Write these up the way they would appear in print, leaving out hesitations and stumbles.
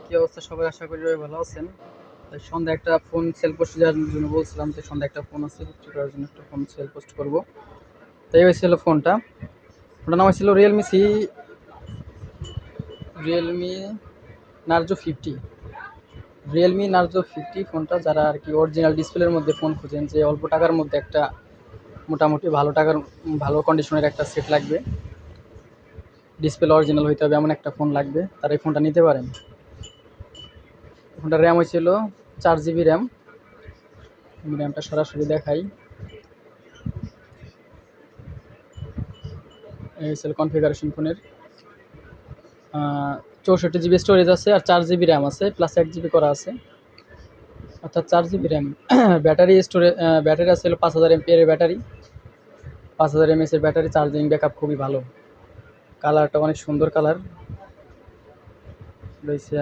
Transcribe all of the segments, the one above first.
কি অবস্থা সবাই? আশা করি সবাই ভালো আছেন। তাই সন্ধ্যায় একটা ফোন সেল পোস্ট দেওয়ার জন্য বলছিলাম যে সন্ধ্যায় একটা ফোন আছে বিক্রি করার জন্য, একটা ফোন সেল পোস্ট করব। তাই হয়েছিল ফোনটার নাম হয়েছিল রিয়েলমি নার্জো 50। ফোনটা যারা আর কি অরিজিনাল ডিসপ্লের মধ্যে ফোন খুঁজেন, যে অল্প টাকার মধ্যে একটা মোটামুটি ভালো কন্ডিশনের একটা সেট লাগবে, ডিসপ্লে অরিজিনাল হইতে হবে এমন একটা ফোন লাগবে, তারা এই ফোনটা নিতে পারেন। ফোনটার র্যাম হয়েছিল 4 GB র্যাম। আমি র্যামটা সরাসরি দেখাই। এই হয়েছিল কনফিগারেশন ফোনের। 64 GB স্টোরেজ আছে আর 4 GB র্যাম আছে, প্লাস 1 GB করা আছে, অর্থাৎ 4 GB র্যাম। ব্যাটারি আছে 5000 mAh battery, 5000 mAh battery, charging backup খুবই ভালো। কালারটা অনেক সুন্দর কালার রয়েছে,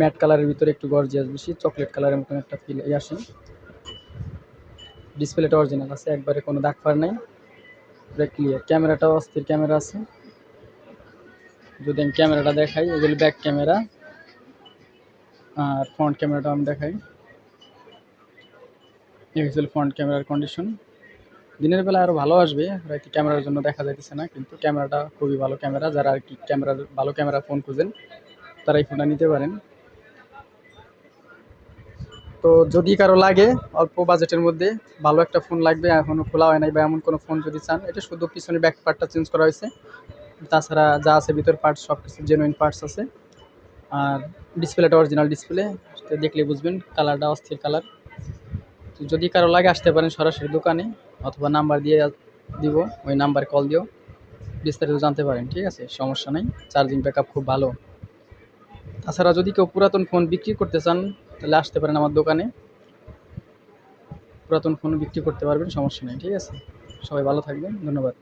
ম্যাট কালারের ভিতরে একটু গর্জিয়াস বেশি, চকলেট কালারের মতন একটা ফিল আসে। ডিসপ্লেটা অরিজিনাল আছে, একবারে কোনো দাগ ফার নেই, পুরো ক্লিয়ার। ক্যামেরাটাও অস্থির ক্যামেরা আছে। যদি আমি ক্যামেরাটা দেখাই, এগুলো ব্যাক ক্যামেরা, আর ফ্রন্ট ক্যামেরাটা আমি দেখাই। এই হচ্ছে ফ্রন্ট ক্যামেরার কন্ডিশন। দিনের বেলা আরও ভালো আসবে, হয়তো ক্যামেরার জন্য দেখা যাইতেছে না, কিন্তু ক্যামেরাটা খুবই ভালো ক্যামেরা। যারা আর কি ভালো ক্যামেরা ফোন খুঁজেন, তারা এই ফোনটা নিতে পারেন। তো যদি কারো লাগে অল্প বাজেটের মধ্যে ভালো একটা ফোন লাগবে, এখনও খোলা হয় নাই, বা এমন কোনো ফোন যদি চান, এটা শুধু পিছনে ব্যাক পার্টটা চেঞ্জ করা হয়েছে, তাছাড়া যা আছে ভিতর পার্টস সব কিছু জেনুইন পার্টস আছে। আর ডিসপ্লেটা অরিজিনাল ডিসপ্লে, দেখলে বুঝবেন, কালারটা অস্থির কালার। যদি কারো লাগে আসতে পারেন সরাসরি দোকানে, অথবা নাম্বার দিয়ে দিব, ওই নাম্বারে কল দিও, বিস্তারিত জানতে পারেন। ঠিক আছে, সমস্যা নেই, চার্জিং ব্যাকআপ খুব ভালো। তাছাড়া যদি কেউ পুরাতন ফোন বিক্রি করতে চান, তাহলে আসতে পারেন আমার দোকানে, পুরাতন ফোন বিক্রি করতে পারবেন, সমস্যা নেই। ঠিক আছে, সবাই ভালো থাকবেন, ধন্যবাদ।